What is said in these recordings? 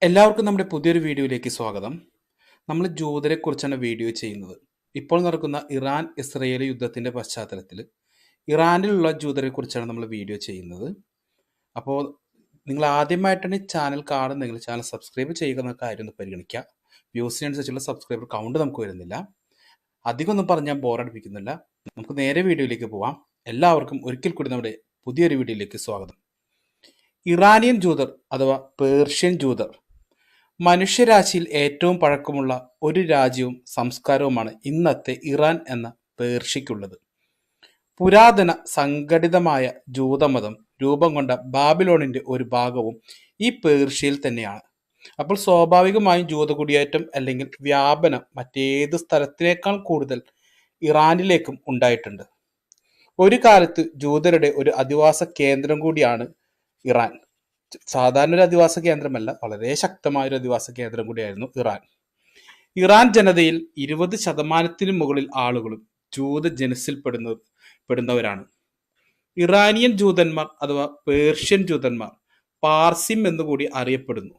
എല്ലാവർക്കും നമ്മുടെ പുതിയൊരു വീഡിയോയിലേക്ക് സ്വാഗതം. നമ്മൾ ജൂതരെക്കുറിച്ചാണ് വീഡിയോ ചെയ്യുന്നത്. ഇപ്പോൾ നടക്കുന്ന ഇറാൻ ഇസ്രയേൽ യുദ്ധത്തിൻ്റെ പശ്ചാത്തലത്തിൽ ഇറാനിലുള്ള ജൂതരെക്കുറിച്ചാണ് നമ്മൾ വീഡിയോ ചെയ്യുന്നത്. അപ്പോൾ നിങ്ങൾ ആദ്യമായിട്ടാണ് ഈ ചാനൽ കാണുന്നതെങ്കിൽ ചാനൽ സബ്സ്ക്രൈബ് ചെയ്യുക എന്ന കാര്യം ഒന്ന് പരിഗണിക്കുക. വ്യൂസിനനുസരിച്ചുള്ള സബ്സ്ക്രൈബർ കൗണ്ട് നമുക്ക് വരുന്നില്ല. അധികമൊന്നും പറഞ്ഞാൽ ബോറടിപ്പിക്കുന്നില്ല. നമുക്ക് നേരെ വീഡിയോയിലേക്ക് പോവാം. എല്ലാവർക്കും ഒരിക്കൽ കൂടി നമ്മുടെ പുതിയൊരു വീഡിയോയിലേക്ക് സ്വാഗതം. ഇറാനിയൻ ജൂതർ അഥവാ പേർഷ്യൻ ജൂതർ മനുഷ്യരാശിയിൽ ഏറ്റവും പഴക്കമുള്ള ഒരു രാജ്യവും സംസ്കാരവുമാണ് ഇന്നത്തെ ഇറാൻ എന്ന പേർഷ്യയ്ക്കുള്ളത്. പുരാതന സംഘടിതമായ ജൂതമതം രൂപം കൊണ്ട ബാബിലോണിന്റെ ഒരു ഭാഗവും ഈ പേർഷ്യയിൽ തന്നെയാണ്. അപ്പോൾ സ്വാഭാവികമായും ജൂത കുടിയേറ്റം അല്ലെങ്കിൽ വ്യാപനം മറ്റേത് സ്ഥലത്തിനേക്കാൾ കൂടുതൽ ഇറാനിലേക്കും ഉണ്ടായിട്ടുണ്ട്. ഒരു കാലത്ത് ജൂതരുടെ ഒരു അധിവാസ കേന്ദ്രം കൂടിയാണ് ഇറാൻ. സാധാരണ ഒരു അധിവാസ കേന്ദ്രമല്ല, വളരെ ശക്തമായ ഒരു അധിവാസ കേന്ദ്രം കൂടിയായിരുന്നു ഇറാൻ. ഇറാൻ ജനതയിൽ 20% മുകളിൽ ആളുകളും ജൂത ജനസിൽ പെടുന്നവരാണ്. ഇറാനിയൻ ജൂതന്മാർ അഥവാ പേർഷ്യൻ ജൂതന്മാർ പാർസിം എന്നുകൂടി അറിയപ്പെടുന്നു.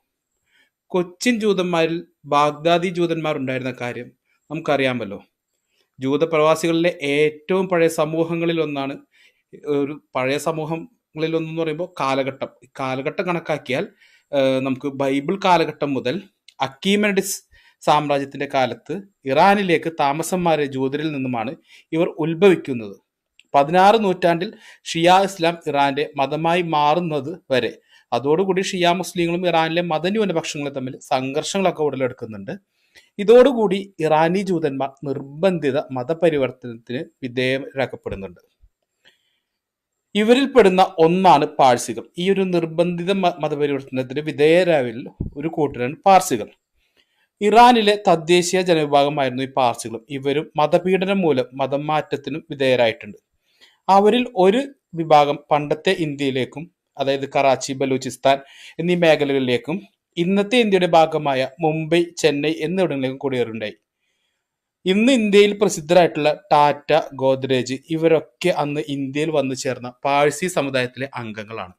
കൊച്ചിൻ ജൂതന്മാരിൽ ബാഗ്ദാദി ജൂതന്മാർ ഉണ്ടായിരുന്ന കാര്യം നമുക്കറിയാമല്ലോ. ജൂത പ്രവാസികളിലെ ഏറ്റവും പഴയ സമൂഹങ്ങളിൽ ഒന്നാണ്. ഒരു പഴയ സമൂഹങ്ങളിൽ ഒന്നെന്ന് പറയുമ്പോൾ കാലഘട്ടം കണക്കാക്കിയാൽ നമുക്ക് ബൈബിൾ കാലഘട്ടം മുതൽ അക്കീമെനിഡിസ് സാമ്രാജ്യത്തിന്റെ കാലത്ത് ഇറാനിലേക്ക് താമസന്മാരെ ജൂതരിൽ നിന്നുമാണ് ഇവർ ഉത്ഭവിക്കുന്നത്. 16 നൂറ്റാണ്ടിൽ ഷിയ ഇസ്ലാം ഇറാന്റെ മതമായി മാറുന്നത് വരെ, അതോടുകൂടി ഷിയ മുസ്ലിങ്ങളും ഇറാനിലെ മതന്യൂനപക്ഷങ്ങളും തമ്മിൽ സംഘർഷങ്ങളൊക്കെ ഉടലെടുക്കുന്നുണ്ട്. ഇതോടുകൂടി ഇറാനി ജൂതന്മാർ നിർബന്ധിത മതപരിവർത്തനത്തിന് വിധേയരാക്കപ്പെടുന്നുണ്ട്. ഇവരിൽ പെടുന്ന ഒന്നാണ് പാഴ്സികൾ. ഈ ഒരു നിർബന്ധിത മതപരിവർത്തനത്തിന് വിധേയരായവരിൽ ഒരു കൂട്ടരാണ് പാർസികൾ. ഇറാനിലെ തദ്ദേശീയ ജനവിഭാഗമായിരുന്നു ഈ പാർസികൾ. ഇവരും മതപീഡനം മൂലം മതം മാറ്റത്തിനും വിധേയരായിട്ടുണ്ട്. അവരിൽ ഒരു വിഭാഗം പണ്ടത്തെ ഇന്ത്യയിലേക്കും, അതായത് കറാച്ചി, ബലൂചിസ്ഥാൻ എന്നീ മേഖലകളിലേക്കും ഇന്നത്തെ ഇന്ത്യയുടെ ഭാഗമായ മുംബൈ, ചെന്നൈ എന്നിവിടങ്ങളിലേക്കും കുടിയേറുണ്ടായി. ഇന്ന് ഇന്ത്യയിൽ പ്രസിദ്ധരായിട്ടുള്ള ടാറ്റ, ഗോദ്രേജ് ഇവരൊക്കെ അന്ന് ഇന്ത്യയിൽ വന്നു ചേർന്ന പാഴ്സി സമുദായത്തിലെ അംഗങ്ങളാണ്.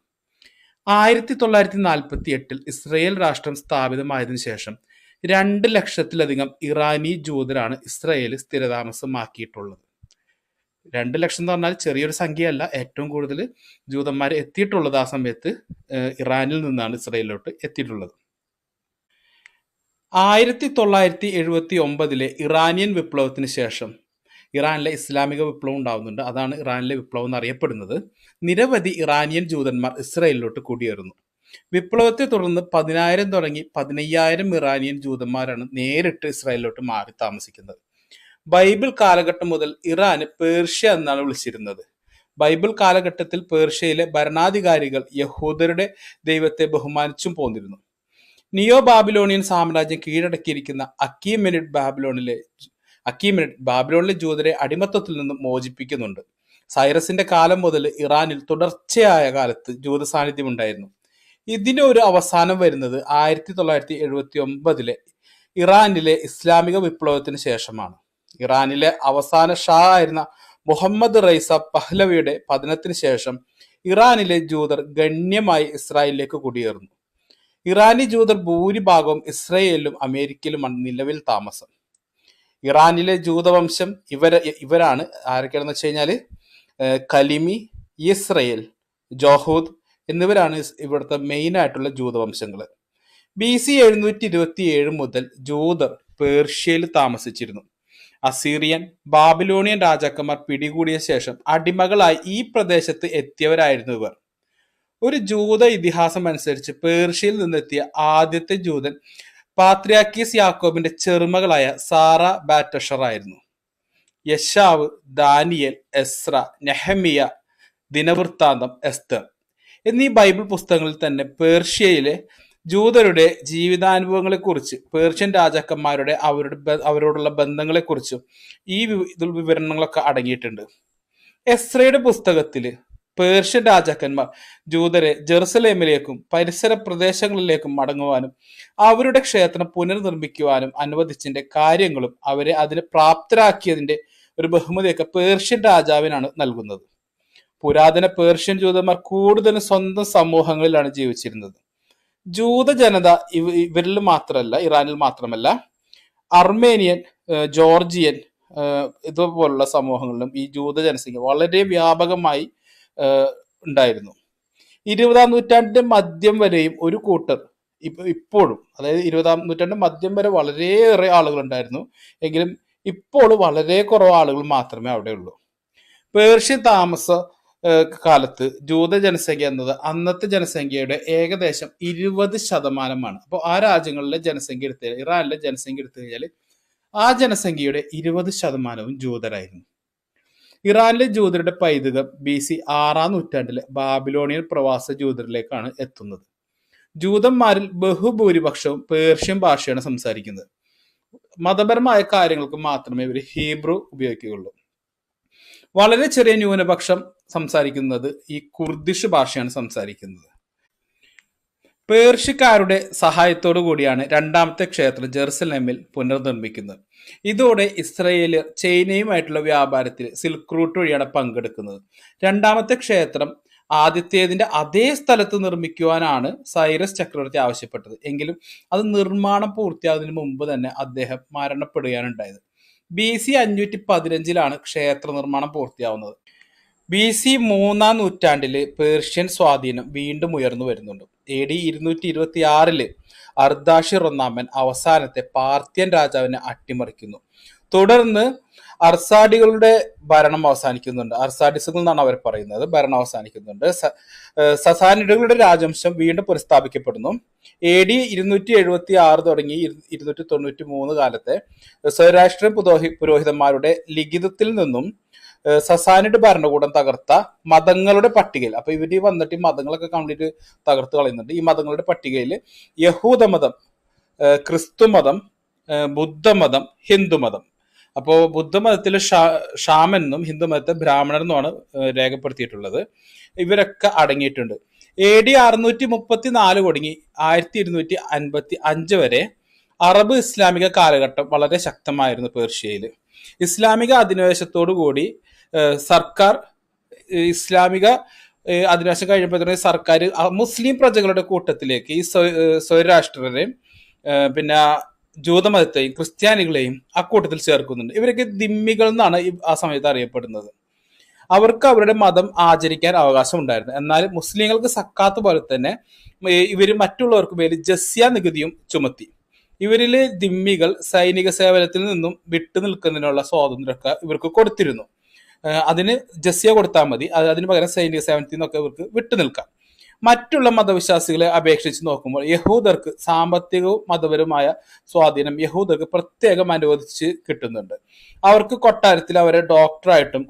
1948 ഇസ്രയേൽ രാഷ്ട്രം സ്ഥാപിതമായതിനു ശേഷം 2 ലക്ഷത്തിലധികം ഇറാനി ജൂതരാണ് ഇസ്രയേൽ സ്ഥിരതാമസമാക്കിയിട്ടുള്ളത്. 2 ലക്ഷം എന്ന് പറഞ്ഞാൽ ചെറിയൊരു സംഖ്യയല്ല. ഏറ്റവും കൂടുതൽ ജൂതന്മാർ എത്തിയിട്ടുള്ളത് ആ സമയത്ത് ഇറാനിൽ നിന്നാണ് ഇസ്രയേലിലോട്ട് എത്തിയിട്ടുള്ളത്. 1979 ഇറാനിയൻ വിപ്ലവത്തിന് ശേഷം ഇറാനിലെ ഇസ്ലാമിക വിപ്ലവം ഉണ്ടാവുന്നുണ്ട്. അതാണ് ഇറാനിലെ വിപ്ലവം എന്നറിയപ്പെടുന്നത്. നിരവധി ഇറാനിയൻ ജൂതന്മാർ ഇസ്രയേലിലോട്ട് കുടിയേറുന്നു. വിപ്ലവത്തെ തുടർന്ന് 10,000 തുടങ്ങി 15,000 ഇറാനിയൻ ജൂതന്മാരാണ് നേരിട്ട് ഇസ്രായേലിലോട്ട് മാറി താമസിക്കുന്നത്. ബൈബിൾ കാലഘട്ടം മുതൽ ഇറാന് പേർഷ്യ എന്നാണ് വിളിച്ചിരുന്നത്. ബൈബിൾ കാലഘട്ടത്തിൽ പേർഷ്യയിലെ ഭരണാധികാരികൾ യഹൂദരുടെ ദൈവത്തെ ബഹുമാനിച്ചും പോന്നിരുന്നു. നിയോ ബാബിലോണിയൻ സാമ്രാജ്യം കീഴടക്കിയിരിക്കുന്ന അക്കീമെനിഡ് ബാബിലോണിലെ ജൂതരെ അടിമത്തത്തിൽ നിന്നും മോചിപ്പിക്കുന്നുണ്ട്. സൈറസിന്റെ കാലം മുതൽ ഇറാനിൽ തുടർച്ചയായ കാലത്ത് ജൂത സാന്നിധ്യം ഉണ്ടായിരുന്നു. ഇതിന് ഒരു അവസാനം വരുന്നത് 1979 ഇറാനിലെ ഇസ്ലാമിക വിപ്ലവത്തിന് ശേഷമാണ്. ഇറാനിലെ അവസാന ഷാ ആയിരുന്ന മുഹമ്മദ് റൈസ പഹ്ലവിയുടെ പതനത്തിന് ശേഷം ഇറാനിലെ ജൂതർ ഗണ്യമായി ഇസ്രായേലിലേക്ക് കുടിയേറുന്നു. ഇറാനി ജൂതർ ഭൂരിഭാഗവും ഇസ്രയേലിലും അമേരിക്കയിലുമാണ് നിലവിൽ താമസം. ഇറാനിലെ ജൂതവംശം ഇവരാണ്. ആരൊക്കെയാണെന്ന് വെച്ച് കഴിഞ്ഞാല് കലിമി, ഇസ്രയേൽ, ജോഹൂദ് എന്നിവരാണ് ഇവിടുത്തെ മെയിൻ ആയിട്ടുള്ള ജൂതവംശങ്ങൾ. BC 727 മുതൽ ജൂതർ പേർഷ്യയിൽ താമസിച്ചിരുന്നു. അസീറിയൻ, ബാബിലോണിയൻ രാജാക്കന്മാർ പിടികൂടിയ ശേഷം അടിമകളായി ഈ പ്രദേശത്ത് എത്തിയവരായിരുന്നു ഇവർ. ഒരു ജൂത ഇതിഹാസം അനുസരിച്ച് പേർഷ്യയിൽ നിന്നെത്തിയ ആദ്യത്തെ ജൂതൻ പാത്രിയാക്കീസ് യാക്കോബിന്റെ ചെറുമകളായ സാറ ബാറ്റഷർ ആയിരുന്നു. യശാവ്, ദാനിയേൽ, എസ്ര, നെഹമിയ, ദിനവൃത്താന്തം, എസ്തർ എന്നീ ബൈബിൾ പുസ്തകങ്ങളിൽ തന്നെ പേർഷ്യയിലെ ജൂതരുടെ ജീവിതാനുഭവങ്ങളെക്കുറിച്ച്, പേർഷ്യൻ രാജാക്കന്മാരുടെ അവരോടുള്ള ബന്ധങ്ങളെക്കുറിച്ചും ഈ വിവരണങ്ങളൊക്കെ അടങ്ങിയിട്ടുണ്ട്. എസ്രയുടെ പുസ്തകത്തില് പേർഷ്യൻ രാജാക്കന്മാർ ജൂതരെ ജെറുസലേമിലേക്കും പരിസര പ്രദേശങ്ങളിലേക്കും മടങ്ങുവാനും അവരുടെ ക്ഷേത്രം പുനർനിർമ്മിക്കുവാനും അനുവദിച്ചതിന്റെ കാര്യങ്ങളും അവരെ അതിന് പ്രാപ്തരാക്കിയതിന്റെ ഒരു ബഹുമതിയൊക്കെ പേർഷ്യൻ രാജാവിനാണ് നൽകുന്നത്. പുരാതന പേർഷ്യൻ ജൂതന്മാർ കൂടുതലും സ്വന്തം സമൂഹങ്ങളിലാണ് ജീവിച്ചിരുന്നത്. ജൂത ജനത ഇവരിൽ മാത്രമല്ല, ഇറാനിൽ മാത്രമല്ല, അർമേനിയൻ, ജോർജിയൻ ഇതുപോലുള്ള സമൂഹങ്ങളിലും ഈ ജൂത ജനസംഖ്യ വളരെ വ്യാപകമായി ഉണ്ടായിരുന്നു. 20-ാം നൂറ്റാണ്ടിന്റെ മധ്യം വരെയും ഒരു കൂട്ടർ ഇപ്പോഴും, അതായത് 20-ാം നൂറ്റാണ്ടിന്റെ മധ്യം വരെ വളരെയേറെ ആളുകൾ ഉണ്ടായിരുന്നു. എങ്കിലും ഇപ്പോൾ വളരെ കുറവ് ആളുകൾ മാത്രമേ അവിടെ ഉള്ളൂ. പേർഷ്യൻ താമസ കാലത്ത് ജൂത ജനസംഖ്യ എന്നത് അന്നത്തെ ജനസംഖ്യയുടെ ഏകദേശം 20%. അപ്പോൾ ആ രാജ്യങ്ങളിലെ ജനസംഖ്യ എടുത്തു കഴിഞ്ഞാൽ, ഇറാനിലെ ജനസംഖ്യ എടുത്തു കഴിഞ്ഞാൽ ആ ജനസംഖ്യയുടെ 20% ജൂതരായിരുന്നു. ഇറാനിലെ ജൂതരുടെ പൈതൃകം BC 6-ാം നൂറ്റാണ്ടിലെ ബാബിലോണിയൻ പ്രവാസ ജൂതരിലേക്കാണ് എത്തുന്നത്. ജൂതന്മാരിൽ ബഹുഭൂരിപക്ഷവും പേർഷ്യൻ ഭാഷയാണ് സംസാരിക്കുന്നത്. മതപരമായ കാര്യങ്ങൾക്ക് മാത്രമേ ഇവർ ഹീബ്രു ഉപയോഗിക്കുകയുള്ളൂ. വളരെ ചെറിയ ന്യൂനപക്ഷം സംസാരിക്കുന്നത് ഈ കുർദിഷ് ഭാഷയാണ് സംസാരിക്കുന്നത്. പേർഷ്യക്കാരുടെ സഹായത്തോടു കൂടിയാണ് രണ്ടാമത്തെ ക്ഷേത്രം ജെറുസലേമിൽ പുനർനിർമ്മിക്കുന്നത്. ഇതോടെ ഇസ്രയേലിയർ ചൈനയുമായിട്ടുള്ള വ്യാപാരത്തിൽ സിൽക്ക് റൂട്ട് വഴിയാണ് പങ്കെടുക്കുന്നത്. രണ്ടാമത്തെ ക്ഷേത്രം ആദ്യത്തേതിന്റെ അതേ സ്ഥലത്ത് നിർമ്മിക്കുവാനാണ് സൈറസ് ചക്രവർത്തി ആവശ്യപ്പെട്ടത്. എങ്കിലും അത് നിർമ്മാണം പൂർത്തിയാകുന്നതിന് മുമ്പ് തന്നെ അദ്ദേഹം മരണപ്പെടുകയാണ് ഉണ്ടായത്. BC 515 ക്ഷേത്ര നിർമ്മാണം പൂർത്തിയാവുന്നത്. BC 3-ാം നൂറ്റാണ്ടില് പേർഷ്യൻ സ്വാധീനം വീണ്ടും ഉയർന്നു വരുന്നുണ്ട്. AD 226 അർദാഷിർ ഒന്നാമൻ അവസാനത്തെ പാർത്യൻ രാജാവിനെ അട്ടിമറിക്കുന്നു. തുടർന്ന് അർസാഡികളുടെ ഭരണം അവസാനിക്കുന്നുണ്ട്. അർസാഡിസുകൾ എന്നാണ് അവർ പറയുന്നത്. ഭരണം അവസാനിക്കുന്നുണ്ട്. സസാനിഡുകളുടെ രാജവംശം വീണ്ടും പുനഃസ്ഥാപിക്കപ്പെടുന്നു. AD 276 തുടങ്ങി 293 കാലത്തെ സൗരാഷ്ട്രീയൻ പുരോഹിതന്മാരുടെ ലിഖിതത്തിൽ നിന്നും സസാനിഡ് ഭരണകൂടം തകർത്ത മതങ്ങളുടെ പട്ടികയിൽ, അപ്പൊ ഇവര് വന്നിട്ട് ഈ മതങ്ങളൊക്കെ കംപ്ലീറ്റ് തകർത്ത് കളയുന്നുണ്ട്. ഈ മതങ്ങളുടെ പട്ടികയിൽ യഹൂദമതം, ക്രിസ്തുമതം, ബുദ്ധമതം, ഹിന്ദുമതം. അപ്പോൾ ബുദ്ധമതത്തിൽ ഷാമെന്നും ഹിന്ദുമതത്തെ ബ്രാഹ്മണർ എന്നുമാണ് രേഖപ്പെടുത്തിയിട്ടുള്ളത്. ഇവരൊക്കെ അടങ്ങിയിട്ടുണ്ട്. AD 634 തുടങ്ങി 1255 വരെ അറബ് ഇസ്ലാമിക കാലഘട്ടം വളരെ ശക്തമായിരുന്നു പേർഷ്യയിൽ. ഇസ്ലാമിക അധിനിവേശത്തോടു കൂടി സർക്കാർ ഇസ്ലാമിക അധിനിവേശം കഴിയുമ്പോൾ തന്നെ സർക്കാർ മുസ്ലിം പ്രജകളുടെ കൂട്ടത്തിലേക്ക് ഈ സ്വരാഷ്ട്രരെയും പിന്നെ ജൂതമതത്തെയും ക്രിസ്ത്യാനികളെയും അക്കൂട്ടത്തിൽ ചേർക്കുന്നുണ്ട്. ഇവരൊക്കെ ദിമ്മികൾ എന്നാണ് ആ സമയത്ത് അറിയപ്പെടുന്നത്. അവർക്ക് അവരുടെ മതം ആചരിക്കാൻ അവകാശം ഉണ്ടായിരുന്നു. എന്നാൽ മുസ്ലിങ്ങൾക്ക് സക്കാത്ത് പോലെ തന്നെ ഇവർ മറ്റുള്ളവർക്ക് മേൽ ജസ്യ നികുതിയും ചുമത്തി. ഇവരിലെ ദിമ്മികൾ സൈനിക സേവനത്തിൽ നിന്നും വിട്ടു നിൽക്കുന്നതിനുള്ള സ്വാതന്ത്ര്യമൊക്കെ ഇവർക്ക് കൊടുത്തിരുന്നു. അതിന് ജസ്യ കൊടുത്താൽ മതി, അതിന് പകരം സൈനിക സേവനത്തിൽ നിന്നൊക്കെ ഇവർക്ക് വിട്ടു നിൽക്കാം. മറ്റുള്ള മതവിശ്വാസികളെ അപേക്ഷിച്ച് നോക്കുമ്പോൾ യഹൂദർക്ക് സാമ്പത്തികവും മതപരമായ സ്വാധീനം യഹൂദർക്ക് പ്രത്യേകം അനുവദിച്ച് കിട്ടുന്നുണ്ട്. അവർക്ക് കൊട്ടാരത്തിൽ അവരെ ഡോക്ടറായിട്ടും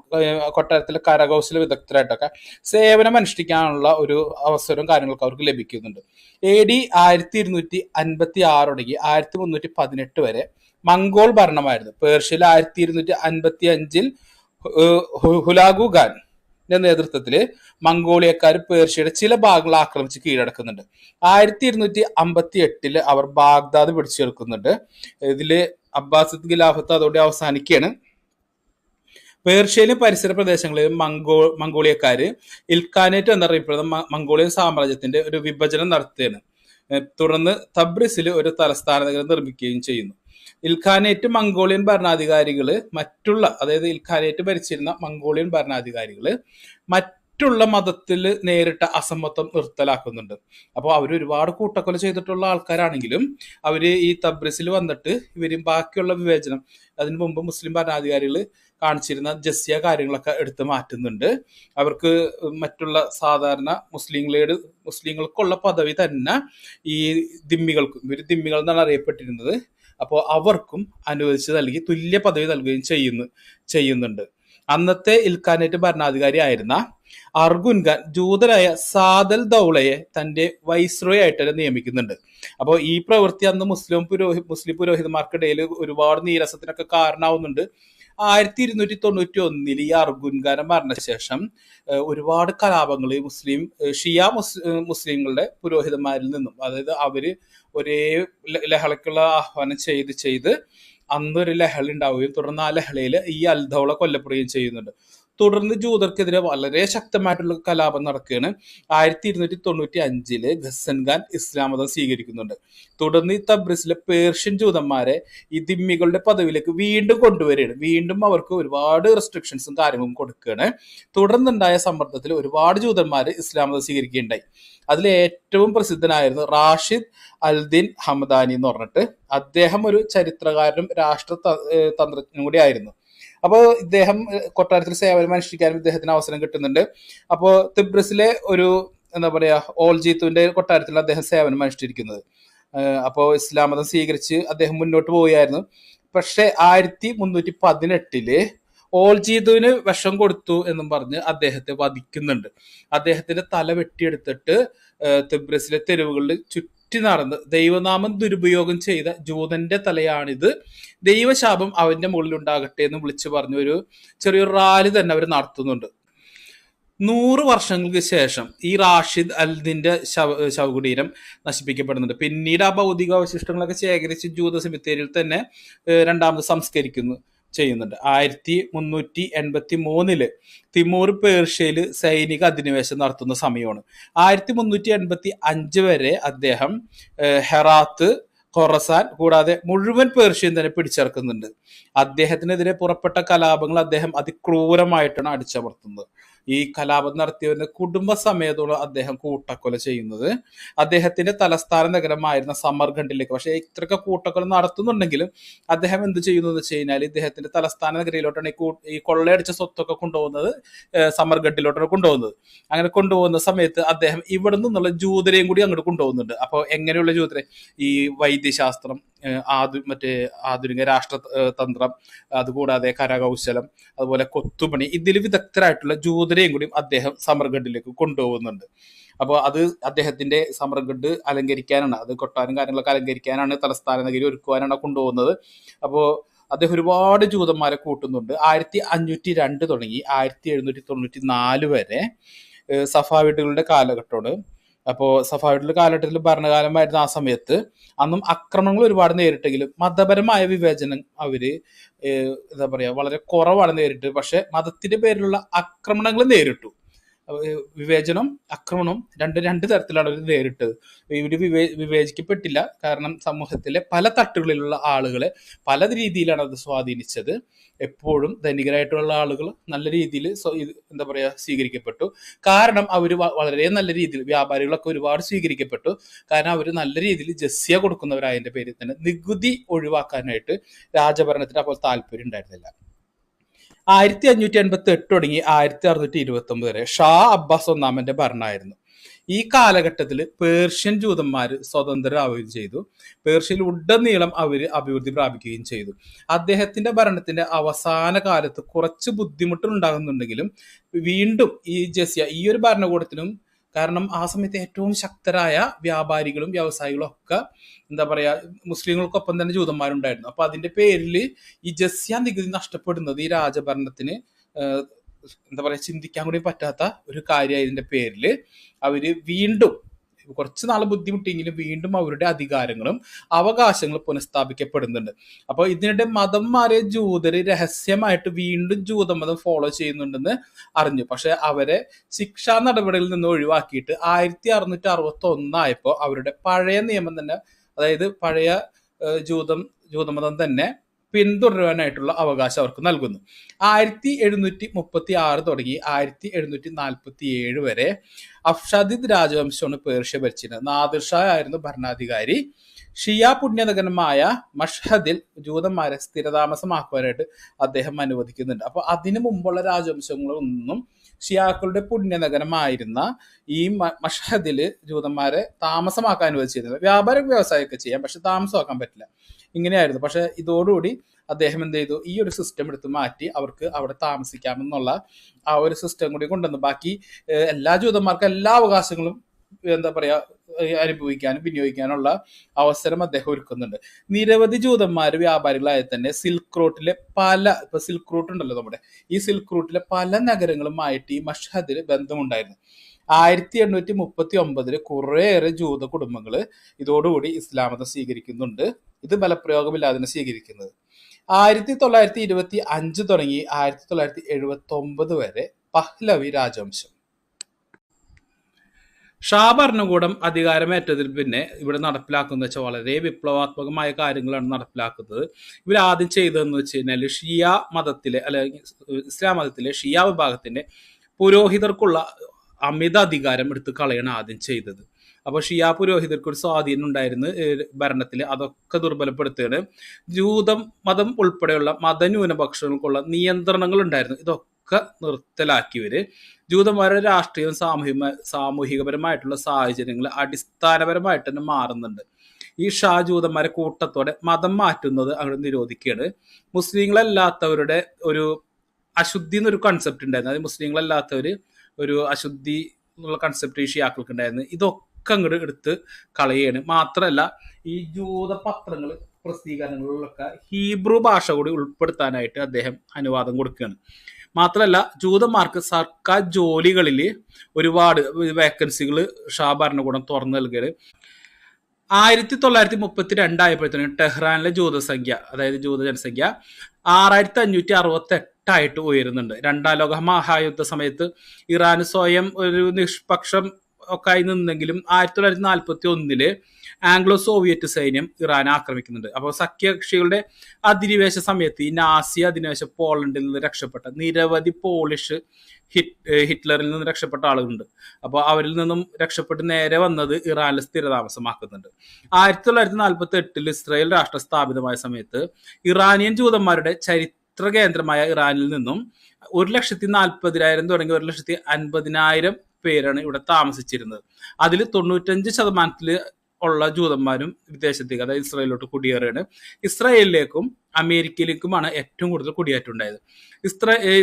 കൊട്ടാരത്തിലെ കരകൗശല വിദഗ്ധരായിട്ടൊക്കെ സേവനം അനുഷ്ഠിക്കാനുള്ള ഒരു അവസരവും കാര്യങ്ങളൊക്കെ അവർക്ക് ലഭിക്കുന്നുണ്ട്. AD 1256 തുടങ്ങി 1318 വരെ മംഗോൾ ഭരണമായിരുന്നു. പേർഷ്യയിൽ 1255 ഹുലാഗു ഖാന്റെ നേതൃത്വത്തിൽ മംഗോളിയക്കാർ പേർഷ്യയുടെ ചില ഭാഗങ്ങൾ ആക്രമിച്ച് കീഴടക്കുന്നുണ്ട്. 1258 അവർ ബാഗ്ദാദ് പിടിച്ചെടുക്കുന്നുണ്ട്. ഇതില് അബ്ബാസിദ് ഖിലാഫത്ത് അതോടെ അവസാനിക്കുകയാണ്. പേർഷ്യയിലും പരിസര പ്രദേശങ്ങളിലും മംഗോളിയക്കാര് ഇൽഖാനേറ്റ് എന്നറിയപ്പെടുന്ന മംഗോളിയൻ സാമ്രാജ്യത്തിന്റെ ഒരു വിഭജനം നടത്തുകയാണ്. തുടർന്ന് തബ്രിസിൽ ഒരു തലസ്ഥാന നഗരം നിർമ്മിക്കുകയും ചെയ്യുന്നു. ഇൽഖാനേറ്റ് മംഗോളിയൻ ഭരണാധികാരികള് അതായത് ഇൽഖാനേറ്റ് ഭരിച്ചിരുന്ന മംഗോളിയൻ ഭരണാധികാരികള് മറ്റുള്ള മതത്തിൽ നേരിട്ട അസമത്വം നിർത്തലാക്കുന്നുണ്ട്. അപ്പോൾ അവർ ഒരുപാട് കൂട്ടക്കൊല ചെയ്തിട്ടുള്ള ആൾക്കാരാണെങ്കിലും അവര് ഈ തബ്രിസിൽ വന്നിട്ട് ഇവരും ബാക്കിയുള്ള വിവേചനം, അതിനു മുമ്പ് മുസ്ലിം ഭരണാധികാരികൾ കാണിച്ചിരുന്ന ജസ്യ കാര്യങ്ങളൊക്കെ എടുത്ത് മാറ്റുന്നുണ്ട്. അവർക്ക് മറ്റുള്ള സാധാരണ മുസ്ലിങ്ങൾക്കുള്ള പദവി തന്നെ ഈ ദിമ്മികൾക്കും, ഇവർ ദിമ്മികൾ എന്നാണ് അറിയപ്പെട്ടിരുന്നത്, അപ്പോൾ അവർക്കും അനുവദിച്ച് നൽകി തുല്യ പദവി നൽകുകയും ചെയ്യുന്നുണ്ട്. അന്നത്തെ ഇൽഖാനേറ്റ് ഭരണാധികാരി ആയിരുന്ന അർഗുൻ ഖാൻ ജൂതരായ സാദൽ ദൗളയെ തന്റെ വൈസ്രോയി ആയിട്ട് നിയമിക്കുന്നുണ്ട്. അപ്പോൾ ഈ പ്രവൃത്തി അന്ന് മുസ്ലിം പുരോഹിതന്മാർക്കിടയിൽ ഒരുപാട് നീരസത്തിനൊക്കെ കാരണമാവുന്നുണ്ട്. 1291 ഈ അർഗുൻ ഖാൻ മരണശേഷം ഒരുപാട് കലാപങ്ങൾ ഷിയ മുസ്ലിങ്ങളുടെ പുരോഹിതന്മാരിൽ നിന്നും, അതായത് അവര് ഒരേ ലഹളക്കുള്ള ആഹ്വാനം ചെയ്ത് അന്നൊരു ലഹള ഉണ്ടാവുകയും തുടർന്ന് ആ ലഹളയിൽ ഈ അൽദൗള കൊല്ലപ്പെടുകയും ചെയ്യുന്നുണ്ട്. തുടർന്ന് ജൂതർക്കെതിരെ വളരെ ശക്തമായിട്ടുള്ള കലാപം നടക്കുകയാണ്. 1295 ഖസൻ ഖാൻ ഇസ്ലാം മതം സ്വീകരിക്കുന്നുണ്ട്. തുടർന്ന് ഈ തബ്രിസിലെ പേർഷ്യൻ ജൂതന്മാരെ ഈ ദിമ്മികളുടെ പദവിയിലേക്ക് വീണ്ടും കൊണ്ടുവരികയാണ്. വീണ്ടും അവർക്ക് ഒരുപാട് റെസ്ട്രിക്ഷൻസും കാര്യങ്ങളും കൊടുക്കുകയാണ്. തുടർന്നുണ്ടായ സമ്മർദ്ദത്തിൽ ഒരുപാട് ജൂതന്മാർ ഇസ്ലാം മതം സ്വീകരിക്കുകയുണ്ടായി. അതിൽ ഏറ്റവും പ്രസിദ്ധനായിരുന്നു റാഷിദ് അൽദിൻ ഹമദാനി എന്ന് പറഞ്ഞിട്ട്. അദ്ദേഹം ഒരു ചരിത്രകാരനും തന്ത്രജ്ഞനും കൂടി ആയിരുന്നു. അപ്പോൾ ഇദ്ദേഹം കൊട്ടാരത്തിൽ സേവനം അനുഷ്ഠിക്കാനും ഇദ്ദേഹത്തിന് അവസരം കിട്ടുന്നുണ്ട്. അപ്പോൾ തിബ്രിസിലെ ഒരു എന്താ പറയാ ഓൾജീത്തുവിന്റെ കൊട്ടാരത്തിൽ അദ്ദേഹം സേവനം അനുഷ്ഠിച്ചിരിക്കുന്നത്. അപ്പോൾ ഇസ്ലാം മതം സ്വീകരിച്ച് അദ്ദേഹം മുന്നോട്ട് പോവുകയായിരുന്നു. പക്ഷെ 1318 ഓൾജീതുവിന് വിഷം കൊടുത്തു എന്നും പറഞ്ഞ് അദ്ദേഹത്തെ വധിക്കുന്നുണ്ട്. അദ്ദേഹത്തിന്റെ തല വെട്ടിയെടുത്തിട്ട് തിബ്രിസിലെ തെരുവുകളിൽ ചുറ്റി നടന്ന് ദൈവനാമം ദുരുപയോഗം ചെയ്ത ജൂതന്റെ തലയാണിത്, ദൈവശാപം അവന്റെ മുകളിൽ ഉണ്ടാകട്ടെ എന്ന് വിളിച്ചു പറഞ്ഞ ഒരു ചെറിയൊരു റാലി തന്നെ അവർ നടത്തുന്നുണ്ട്. 100 വർഷങ്ങൾക്ക് ശേഷം ഈ റാഷിദ് അൽദിന്റെ ശവകുടീരം നശിപ്പിക്കപ്പെടുന്നുണ്ട്. പിന്നീട് ആ ഭൗതികാവശിഷ്ടങ്ങളൊക്കെ ശേഖരിച്ച് ജൂത സെമിത്തേരിയിൽ തന്നെ രണ്ടാമത് സംസ്കരിക്കുന്നു ചെയ്യുന്നുണ്ട്. 1383 തിമൂർ പേർഷ്യയിൽ സൈനിക അധിനിവേശം നടത്തുന്ന സമയമാണ്. 1385 വരെ അദ്ദേഹം ഹെറാത്ത്, ഖൊറസാൻ കൂടാതെ മുഴുവൻ പേർഷ്യൻ തന്നെ പിടിച്ചെടുക്കുന്നുണ്ട്. അദ്ദേഹത്തിനെതിരെ പുറപ്പെട്ട കലാപങ്ങൾ അദ്ദേഹം അതിക്രൂരമായിട്ടാണ് അടിച്ചമർത്തുന്നത്. ഈ കലാപം നടത്തിയവരുടെ കുടുംബസമേതോളം അദ്ദേഹം കൂട്ടക്കൊല ചെയ്യുന്നത് അദ്ദേഹത്തിന്റെ തലസ്ഥാന നഗരമായിരുന്ന സമർഖണ്ഡിലേക്ക്. പക്ഷെ ഇത്രയൊക്കെ കൂട്ടക്കൊല നടത്തുന്നുണ്ടെങ്കിലും അദ്ദേഹം എന്ത് ചെയ്യുന്നു എന്ന് വെച്ച് കഴിഞ്ഞാൽ ഇദ്ദേഹത്തിന്റെ തലസ്ഥാന നഗരയിലോട്ടാണ് ഈ കൊള്ളയടിച്ച സ്വത്തൊക്കെ കൊണ്ടുപോകുന്നത്, സമർഖണ്ഡിലോട്ടാണ് കൊണ്ടുപോകുന്നത്. അങ്ങനെ കൊണ്ടുപോകുന്ന സമയത്ത് അദ്ദേഹം ഇവിടെ നിന്നുള്ള ജൂതരെയും കൂടി അങ്ങോട്ട് കൊണ്ടുപോകുന്നുണ്ട്. അപ്പോൾ എങ്ങനെയുള്ള ജൂതരെ? ഈ വൈദ്യശാസ്ത്രം, ആധുനിക രാഷ്ട്രതന്ത്രം, അതുകൂടാതെ കരകൗശലം, അതുപോലെ കൊത്തുപണി, ഇതിൽ വിദഗ്ധരായിട്ടുള്ള ജൂതരെയും കൂടി അദ്ദേഹം സമർഖണ്ഡിലേക്ക് കൊണ്ടുപോകുന്നുണ്ട്. അപ്പോൾ അത് അദ്ദേഹത്തിന്റെ സമർഖണ്ഡ് അലങ്കരിക്കാനാണ്, അത് കൊട്ടാരം കാര്യങ്ങളൊക്കെ അലങ്കരിക്കാനാണ്, തലസ്ഥാന നഗരി ഒരുക്കുവാനാണ് കൊണ്ടുപോകുന്നത്. അപ്പോൾ അദ്ദേഹം ഒരുപാട് ജൂതന്മാരെ കൂട്ടുന്നുണ്ട്. 1502 തുടങ്ങി 1794 വരെ സഫാവിഡുകളുടെ കാലഘട്ടമാണ്. അപ്പോൾ സഫാവിഡുകളുടെ കാലഘട്ടത്തിൽ ഭരണകാലമായിരുന്ന ആ സമയത്ത് അന്നും ആക്രമണങ്ങൾ ഒരുപാട് നേരിട്ടെങ്കിലും മതപരമായ വിവേചനം അവര് എന്താ പറയാ വളരെ കുറവാണ് നേരിട്ട്. പക്ഷെ മതത്തിന്റെ പേരിലുള്ള ആക്രമണങ്ങൾ നേരിട്ടു. വിവേചനം, ആക്രമണം രണ്ട് തരത്തിലാണ് അവർ നേരിട്ടത്. ഇവര് വിവേചിക്കപ്പെട്ടില്ല. കാരണം സമൂഹത്തിലെ പല തട്ടുകളിലുള്ള ആളുകളെ പല രീതിയിലാണ് അത് സ്വാധീനിച്ചത്. എപ്പോഴും ധനികരായിട്ടുള്ള ആളുകൾ നല്ല രീതിയിൽ എന്താ പറയാ സ്വീകരിക്കപ്പെട്ടു. കാരണം അവർ വളരെ നല്ല രീതിയിൽ, വ്യാപാരികളൊക്കെ ഒരുപാട് സ്വീകരിക്കപ്പെട്ടു. കാരണം അവർ നല്ല രീതിയിൽ ജസ്യ കൊടുക്കുന്നവരായതിന്റെ പേരിൽ തന്നെ നികുതി ഒഴിവാക്കാനായിട്ട് രാജഭരണത്തിന് അപ്പോൾ താല്പര്യം ഉണ്ടായിരുന്നില്ല. 1588 തുടങ്ങി 1629 വരെ ഷാ അബ്ബാസ് ഒന്നാമന്റെ ഭരണമായിരുന്നു. ഈ കാലഘട്ടത്തിൽ പേർഷ്യൻ ജൂതന്മാർ സ്വതന്ത്രരാവുകയും ചെയ്തു. പേർഷ്യയിൽ ഉടനീളം അവര് അഭിവൃദ്ധി പ്രാപിക്കുകയും ചെയ്തു. അദ്ദേഹത്തിന്റെ ഭരണത്തിന്റെ അവസാന കാലത്ത് കുറച്ച് ബുദ്ധിമുട്ടുകൾ ഉണ്ടാകുന്നുണ്ടെങ്കിലും വീണ്ടും ഈ ജസിയ ഈ ഒരു ഭരണകൂടത്തിനും, കാരണം ആ സമയത്ത് ഏറ്റവും ശക്തരായ വ്യാപാരികളും വ്യവസായികളും ഒക്കെ എന്താ പറയാ മുസ്ലിങ്ങൾക്കൊപ്പം തന്നെ ജൂതന്മാരുണ്ടായിരുന്നു. അപ്പൊ അതിന്റെ പേരിൽ ഈ ജസ്യ നികുതി നഷ്ടപ്പെടുന്നത് ഈ രാജഭരണത്തിന് എന്താ പറയാ ചിന്തിക്കാൻ കൂടി പറ്റാത്ത ഒരു കാര്യമായതിന്റെ പേരിൽ അവര് വീണ്ടും കുറച്ച് നാൾ ബുദ്ധിമുട്ടിയെങ്കിലും വീണ്ടും അവരുടെ അധികാരങ്ങളും അവകാശങ്ങളും പുനഃസ്ഥാപിക്കപ്പെടുന്നുണ്ട്. അപ്പോൾ ഇതിനിടെ മതം മാറിയ ജൂതര് രഹസ്യമായിട്ട് വീണ്ടും ജൂതമതം ഫോളോ ചെയ്യുന്നുണ്ടെന്ന് അറിഞ്ഞു. പക്ഷെ അവരെ ശിക്ഷാ നടപടികളിൽ നിന്ന് ഒഴിവാക്കിയിട്ട് 1661 ആയപ്പോൾ അവരുടെ പഴയ നിയമം തന്നെ, അതായത് പഴയ ജൂതമതം തന്നെ പിന്തുടരുവാനായിട്ടുള്ള അവകാശം അവർക്ക് നൽകുന്നു. 1736 തുടങ്ങി 1747 വരെ അഫ്ഷാദിദ് രാജവംശമാണ് പേർഷ്യ ഭരിച്ചിരുന്നത്. നാദിർ ഷാ ആയിരുന്നു ഭരണാധികാരി. ഷിയ പുണ്യനഗരമായ മഷ്ഹദിൽ ജൂതന്മാരെ സ്ഥിരതാമസമാക്കുവാനായിട്ട് അദ്ദേഹം അനുവദിക്കുന്നുണ്ട്. അപ്പൊ അതിനു മുമ്പുള്ള രാജവംശങ്ങളൊന്നും ഷിയാക്കളുടെ പുണ്യനഗരമായിരുന്ന ഈ മഷ്ഹദില് ജൂതന്മാരെ താമസമാക്കാൻ അനുവദിച്ചിരുന്നില്ല. വ്യാപാര വ്യവസായമൊക്കെ ചെയ്യാം, പക്ഷെ താമസമാക്കാൻ പറ്റില്ല. ഇങ്ങനെയായിരുന്നു. പക്ഷെ ഇതോടുകൂടി അദ്ദേഹം എന്ത് ചെയ്തു, ഈ ഒരു സിസ്റ്റം എടുത്ത് മാറ്റി അവർക്ക് അവിടെ താമസിക്കാമെന്നുള്ള ആ ഒരു സിസ്റ്റം കൂടി കൊണ്ടുവന്നു. ബാക്കി എല്ലാ ജൂതന്മാർക്കും എല്ലാ അവകാശങ്ങളും എന്താ പറയാ അനുഭവിക്കാനും വിനിയോഗിക്കാനുള്ള അവസരം അദ്ദേഹം ഒരുക്കുന്നുണ്ട്. നിരവധി ജൂതന്മാര് വ്യാപാരികളായി തന്നെ സിൽക്ക് റൂട്ടിലെ ഇപ്പൊ സിൽക്ക് റൂട്ട് ഉണ്ടല്ലോ നമ്മുടെ, ഈ സിൽക്ക് റൂട്ടിലെ പല നഗരങ്ങളുമായിട്ട് ഈ മഷ്ഹദിൽ ബന്ധമുണ്ടായിരുന്നു. 1839 കുറേയേറെ ജൂത കുടുംബങ്ങൾ ഇതോടുകൂടി ഇസ്ലാം മതം സ്വീകരിക്കുന്നുണ്ട്. ഇത് ബലപ്രയോഗമില്ലാതെ സ്വീകരിക്കുന്നത്. 1925 തുടങ്ങി 1979 വരെ പഹ്ലവി രാജവംശം. ഷാ ഭരണകൂടം അധികാരമേറ്റതിൽ പിന്നെ ഇവിടെ നടപ്പിലാക്കുന്നത് വെച്ചാൽ വളരെ വിപ്ലവാത്മകമായ കാര്യങ്ങളാണ് നടപ്പിലാക്കുന്നത്. ഇവർ ആദ്യം ചെയ്തതെന്ന് വെച്ച് കഴിഞ്ഞാൽ ഷിയ മതത്തിലെ അല്ലെങ്കിൽ ഇസ്ലാം മതത്തിലെ ഷിയ വിഭാഗത്തിന്റെ പുരോഹിതർക്കുള്ള അമിത അധികാരം എടുത്ത് കളയാണ് ആദ്യം ചെയ്തത്. അപ്പോൾ ഷിയ പുരോഹിതർക്ക് ഒരു സ്വാധീനം ഉണ്ടായിരുന്നു ഭരണത്തിൽ, അതൊക്കെ ദുർബലപ്പെടുത്തുകയാണ്. ജൂത മതം ഉൾപ്പെടെയുള്ള മതന്യൂനപക്ഷങ്ങൾക്കുള്ള നിയന്ത്രണങ്ങൾ ഉണ്ടായിരുന്നു, ഇതൊക്കെ നിർത്തലാക്കിയവര് ജൂതന്മാരുടെ രാഷ്ട്രീയവും സാമൂഹികപരമായിട്ടുള്ള സാഹചര്യങ്ങൾ അടിസ്ഥാനപരമായിട്ട് തന്നെ മാറുന്നുണ്ട്. ഈ ഷാ ജൂതന്മാരെ കൂട്ടത്തോടെ മതം മാറ്റുന്നത് അവിടെ നിരോധിക്കുകയാണ്. മുസ്ലിങ്ങളല്ലാത്തവരുടെ ഒരു അശുദ്ധി എന്നൊരു കൺസെപ്റ്റ് ഉണ്ടായിരുന്നു, അത് മുസ്ലിങ്ങളല്ലാത്തവർ ഒരു അശുദ്ധി എന്നുള്ള കൺസെപ്റ്റ് ഈ ഷിയാക്കൾക്ക് ഉണ്ടായിരുന്നു. ഇതൊക്കെ അങ്ങോട്ട് എടുത്ത് കളയുകയാണ്. മാത്രമല്ല ഈ ജൂത പത്രങ്ങൾ പ്രസിദ്ധീകരണങ്ങളിലൊക്കെ ഹീബ്രു ഭാഷ കൂടി ഉൾപ്പെടുത്താനായിട്ട് അദ്ദേഹം അനുവാദം കൊടുക്കുകയാണ്. മാത്രമല്ല ജൂതന്മാർക്ക് സർക്കാർ ജോലികളിൽ ഒരുപാട് വേക്കൻസികൾ ഷാ ഭരണകൂടം തുറന്നു നൽകുകയാണ്. 1932 ആയപ്പോഴത്തേനും ടെഹ്റാനിലെ ജൂതസംഖ്യ, അതായത് ജൂത ജനസംഖ്യ 6568 ഉയരുന്നുണ്ട്. രണ്ടാം ലോക മഹായുദ്ധ സമയത്ത് ഇറാൻ സ്വയം ഒരു നിഷ്പക്ഷം ഒക്കെ ആയി നിന്നെങ്കിലും 1941 ആംഗ്ലോ സോവിയറ്റ് സൈന്യം ഇറാനെ ആക്രമിക്കുന്നുണ്ട്. അപ്പോൾ സഖ്യകക്ഷികളുടെ അധിനിവേശ സമയത്ത് ഈ നാസി അധിനിവേശ പോളണ്ടിൽ നിന്ന് രക്ഷപ്പെട്ട നിരവധി പോളിഷ് ഹിറ്റ്ലറിൽ നിന്ന് രക്ഷപ്പെട്ട ആളുകളുണ്ട്. അപ്പോൾ അവരിൽ നിന്നും രക്ഷപ്പെട്ട് നേരെ വന്നത് ഇറാനിൽ സ്ഥിരതാമസമാക്കുന്നുണ്ട്. 1948 ഇസ്രായേൽ രാഷ്ട്രം സ്ഥാപിതമായ സമയത്ത് ഇറാനിയൻ ജൂതന്മാരുടെ ചരിത്ര കേന്ദ്രമായ ഇറാനിൽ നിന്നും 140,000 തുടങ്ങി 150,000 പേരാണ് ഇവിടെ താമസിച്ചിരുന്നത്. അതിൽ 95% ഉള്ള ജൂതന്മാരും വിദേശത്തേക്ക്, അതായത് ഇസ്രായേലിലോട്ട് കുടിയേറുകയാണ്. ഇസ്രായേലിലേക്കും അമേരിക്കയിലേക്കുമാണ് ഏറ്റവും കൂടുതൽ കുടിയേറ്റുണ്ടായത്.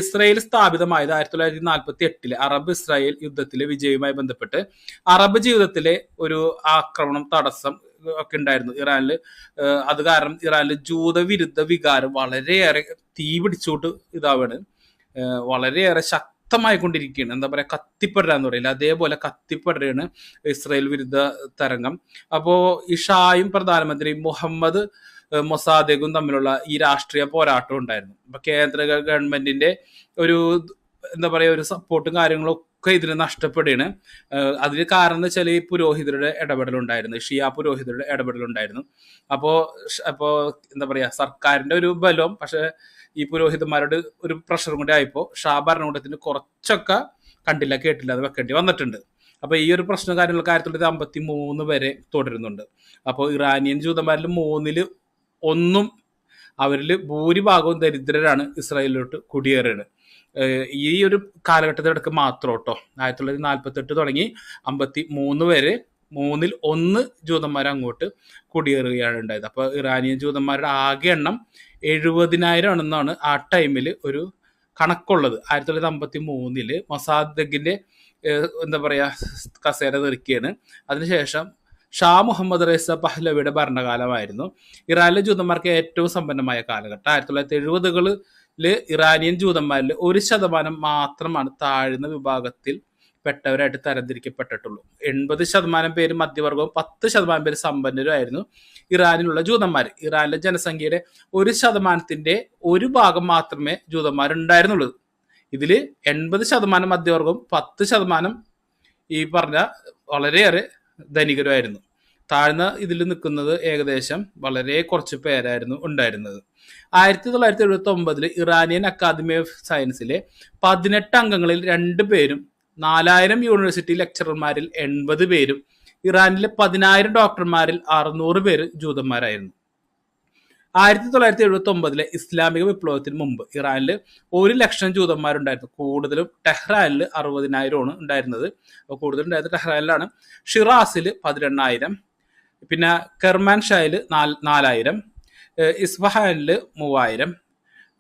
ഇസ്രായേൽ സ്ഥാപിതമായത് 1948 അറബ് ഇസ്രായേൽ യുദ്ധത്തിലെ വിജയവുമായി ബന്ധപ്പെട്ട് അറബ് ജീവിതത്തിലെ ഒരു ആക്രമണം തടസ്സം ഒക്കെ ഉണ്ടായിരുന്നു ഇറാനിൽ. അത് കാരണം ഇറാനിൽ ജൂതവിരുദ്ധ വികാരം വളരെയേറെ തീ പിടിച്ചോട്ട് ഇതാവാണ്, വളരെയേറെ ശക്തമായിക്കൊണ്ടിരിക്കുകയാണ്. എന്താ പറയുക, കത്തിപ്പടരാന്ന് പറയില്ല, അതേപോലെ കത്തിപ്പടരാണ് ഇസ്രായേൽ വിരുദ്ധ തരംഗം. അപ്പോൾ ഈ ഷായും പ്രധാനമന്ത്രി മുഹമ്മദ് മൊസാദെഗും തമ്മിലുള്ള ഈ രാഷ്ട്രീയ പോരാട്ടം ഉണ്ടായിരുന്നു. അപ്പൊ കേന്ദ്ര ഗവൺമെന്റിന്റെ ഒരു എന്താ പറയുക ഒരു സപ്പോർട്ടും കാര്യങ്ങളും ഒക്കെ ഇതിന് നഷ്ടപ്പെടുകയാണ്. അതിന് കാരണം എന്ന് വെച്ചാൽ ഈ പുരോഹിതരുടെ ഇടപെടലുണ്ടായിരുന്നു, ഷിയ പുരോഹിതരുടെ ഇടപെടലുണ്ടായിരുന്നു. അപ്പോൾ എന്താ പറയുക സർക്കാരിന്റെ ഒരു ബലം, പക്ഷെ ഈ പുരോഹിതന്മാരോട് ഒരു പ്രഷറും കൂടി ആയപ്പോൾ ഷാ ഭരണകൂടത്തിന് കുറച്ചൊക്കെ കണ്ടില്ല കേട്ടില്ല അത് വെക്കേണ്ടി വന്നിട്ടുണ്ട്. അപ്പൊ ഈ ഒരു പ്രശ്നം കാര്യങ്ങളൊക്കെ 1953 വരെ തുടരുന്നുണ്ട്. അപ്പോൾ ഇറാനിയൻ ജൂതന്മാരിൽ 1/3 അവരിൽ ഭൂരിഭാഗവും ദരിദ്രരാണ് ഇസ്രായേലിലോട്ട് കുടിയേറുന്നത്. ഈ ഒരു കാലഘട്ടത്തിനിടക്ക് മാത്രം കേട്ടോ 1948 തുടങ്ങി 53 വരെ 1/3 ജൂതന്മാർ അങ്ങോട്ട് കുടിയേറുകയാണ് ഉണ്ടായത്. അപ്പോൾ ഇറാനിയൻ ജൂതന്മാരുടെ ആകെ എണ്ണം 70,000 ആണെന്നാണ് ആ ടൈമിൽ ഒരു കണക്കുള്ളത്. 1953 മൊസാദെഗിന്റെ എന്താ പറയാ കസേര തെറിക്കുകയാണ്. അതിനുശേഷം ഷാ മുഹമ്മദ് റേസ പഹ്ലവിയുടെ ഭരണകാലമായിരുന്നു ഇറാനിലെ ജൂതന്മാർക്ക് ഏറ്റവും സമ്പന്നമായ കാലഘട്ടം. 1970-കളിൽ ഇറാനിയൻ ജൂതന്മാരിൽ 1% മാത്രമാണ് താഴ്ന്ന വിഭാഗത്തിൽ പെട്ടവരായിട്ട് തരംതിരിക്കപ്പെട്ടിട്ടുള്ളൂ. 80% പേര് മധ്യവർഗവും 10% പേര് സമ്പന്നരുമായിരുന്നു ഇറാനിലുള്ള ജൂതന്മാർ. ഇറാനിലെ ജനസംഖ്യയുടെ 1% ഒരു ഭാഗം മാത്രമേ ജൂതന്മാരുണ്ടായിരുന്നുള്ളൂ. ഇതിൽ 80% മധ്യവർഗവും 10% ഈ പറഞ്ഞ വളരെയേറെ ധനികരുമായിരുന്നു. താഴ്ന്ന ഇതിൽ നിൽക്കുന്നത് ഏകദേശം വളരെ കുറച്ച് പേരായിരുന്നു ഉണ്ടായിരുന്നത്. 1979 ഇറാനിയൻ അക്കാദമി ഓഫ് സയൻസിലെ 18 അംഗങ്ങളിൽ 2 പേരും 4000 യൂണിവേഴ്സിറ്റി ലെക്ചറർമാരിൽ 80 പേരും ഇറാനിലെ 10,000 ഡോക്ടർമാരിൽ 600 പേര് ജൂതന്മാരായിരുന്നു. 1979 ഇസ്ലാമിക വിപ്ലവത്തിന് മുമ്പ് ഇറാനിൽ 100,000 ജൂതന്മാരുണ്ടായിരുന്നു. കൂടുതലും ടെഹ്റാനിൽ 60,000 ഉണ്ടായിരുന്നത്. അപ്പോൾ കൂടുതലുണ്ടായിരുന്നത് ടെഹ്റാനിലാണ്. ഷിറാസിൽ 18,000, പിന്നെ കെർമാൻഷായിൽ 4,000, ഇസ്ഫഹാനിൽ 3,000.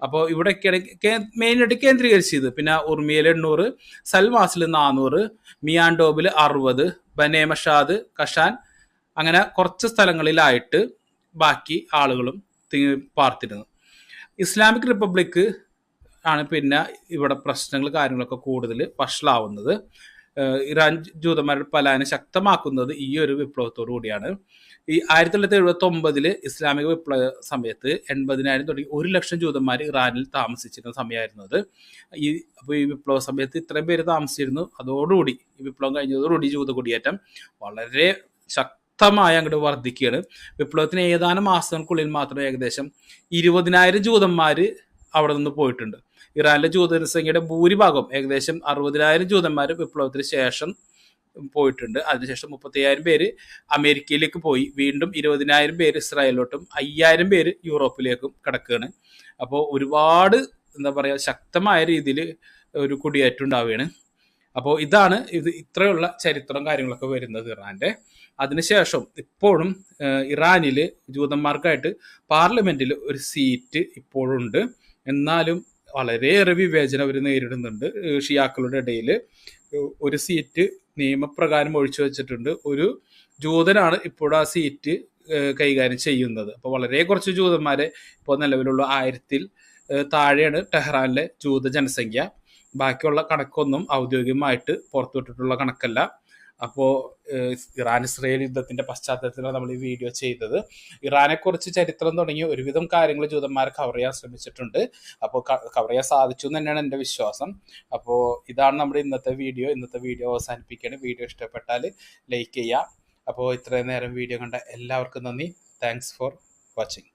അപ്പോൾ ഇവിടെയൊക്കെയാണ് മെയിനായിട്ട് കേന്ദ്രീകരിച്ചത്. പിന്നെ ഉർമിയയിൽ 800, സൽമാസിൽ 400, മിയാൻഡോബിൽ 60, ബനേമഷാദ്, കഷാൻ, അങ്ങനെ കുറച്ച് സ്ഥലങ്ങളിലായിട്ട് ബാക്കി ആളുകളും പാർത്തിരുന്നു. ഇസ്ലാമിക് റിപ്പബ്ലിക് ആണ് പിന്നെ ഇവിടെ പ്രശ്നങ്ങൾ കാര്യങ്ങളൊക്കെ കൂടുതൽ വഷളാവുന്നത്. ഇറാൻ ജൂതന്മാരുടെ പലായനം ശക്തമാക്കുന്നത് ഈ ഒരു വിപ്ലവത്തോടു കൂടിയാണ്. ഈ 1979 ഇസ്ലാമിക വിപ്ലവ സമയത്ത് 80,000 തുടങ്ങി 1,00,000 ജൂതന്മാർ ഇറാനിൽ താമസിച്ചിരുന്ന സമയമായിരുന്നു അത്. അപ്പോൾ ഈ വിപ്ലവ സമയത്ത് ഇത്രയും പേര് താമസിച്ചിരുന്നു. അതോടുകൂടി ഈ വിപ്ലവം കഴിഞ്ഞതോടുകൂടി ജൂത കുടിയേറ്റം വളരെ ശക്തമായി അങ്ങോട്ട് വർദ്ധിക്കുകയാണ്. വിപ്ലവത്തിന് ഏതാനും മാസങ്ങൾക്കുള്ളിൽ മാത്രം ഏകദേശം 20,000 ജൂതന്മാർ അവിടെ നിന്ന് പോയിട്ടുണ്ട്. ഇറാനിലെ ജൂതജനസംഖ്യയുടെ ഭൂരിഭാഗം ഏകദേശം 60,000 ജൂതന്മാർ വിപ്ലവത്തിന് ശേഷം പോയിട്ടുണ്ട്. അതിനുശേഷം 30,000 പേര് അമേരിക്കയിലേക്ക് പോയി. വീണ്ടും 20,000 പേര് ഇസ്രായേലിലോട്ടും 5,000 പേര് യൂറോപ്പിലേക്കും കിടക്കുകയാണ്. അപ്പോൾ ഒരുപാട് എന്താ പറയുക ശക്തമായ രീതിയിൽ ഒരു കുടിയേറ്റം ഉണ്ടാവുകയാണ്. അപ്പോൾ ഇതാണ് ഇത്രയുള്ള ചരിത്രം കാര്യങ്ങളൊക്കെ വരുന്നത് ഇറാൻ്റെ. അതിനുശേഷം ഇപ്പോഴും ഇറാനിൽ ജൂതന്മാർക്കായിട്ട് പാർലമെന്റിൽ ഒരു സീറ്റ് ഇപ്പോഴുണ്ട്. എന്നാലും വളരെയേറെ വിവേചനം അവർ നേരിടുന്നുണ്ട്. ഷിയാക്കളുടെ ഇടയിൽ ഒരു സീറ്റ് നിയമപ്രകാരം ഒഴിച്ചു വെച്ചിട്ടുണ്ട്. ഒരു ജൂതനാണ് ഇപ്പോൾ ആ സീറ്റ് കൈകാര്യം ചെയ്യുന്നത്. അപ്പോൾ വളരെ കുറച്ച് ജൂതന്മാരെ ഇപ്പോൾ നിലവിലുള്ള 1000-ൽ താഴെയാണ് ടെഹ്റാനിലെ ജൂത ജനസംഖ്യ. ബാക്കിയുള്ള കണക്കൊന്നും ഔദ്യോഗികമായിട്ട് പുറത്തുവിട്ടിട്ടുള്ള കണക്കല്ല. അപ്പോൾ ഇറാൻ ഇസ്രയേൽ യുദ്ധത്തിൻ്റെ പശ്ചാത്തലത്തിലാണ് നമ്മൾ ഈ വീഡിയോ ചെയ്തത്. ഇറാനെക്കുറിച്ച് ചരിത്രം തുടങ്ങി ഒരുവിധം കാര്യങ്ങൾ ജൂതന്മാരെ കവർ ചെയ്യാൻ ശ്രമിച്ചിട്ടുണ്ട്. അപ്പോൾ കവർ ചെയ്യാൻ സാധിച്ചു എന്ന് തന്നെയാണ് എൻ്റെ വിശ്വാസം. അപ്പോൾ ഇതാണ് നമ്മുടെ ഇന്നത്തെ വീഡിയോ അവസാനിപ്പിക്കുകയാണ്. വീഡിയോ ഇഷ്ടപ്പെട്ടാൽ ലൈക്ക് ചെയ്യുക. അപ്പോൾ ഇത്രയും നേരം വീഡിയോ കണ്ട എല്ലാവർക്കും നന്ദി. Thanks for watching.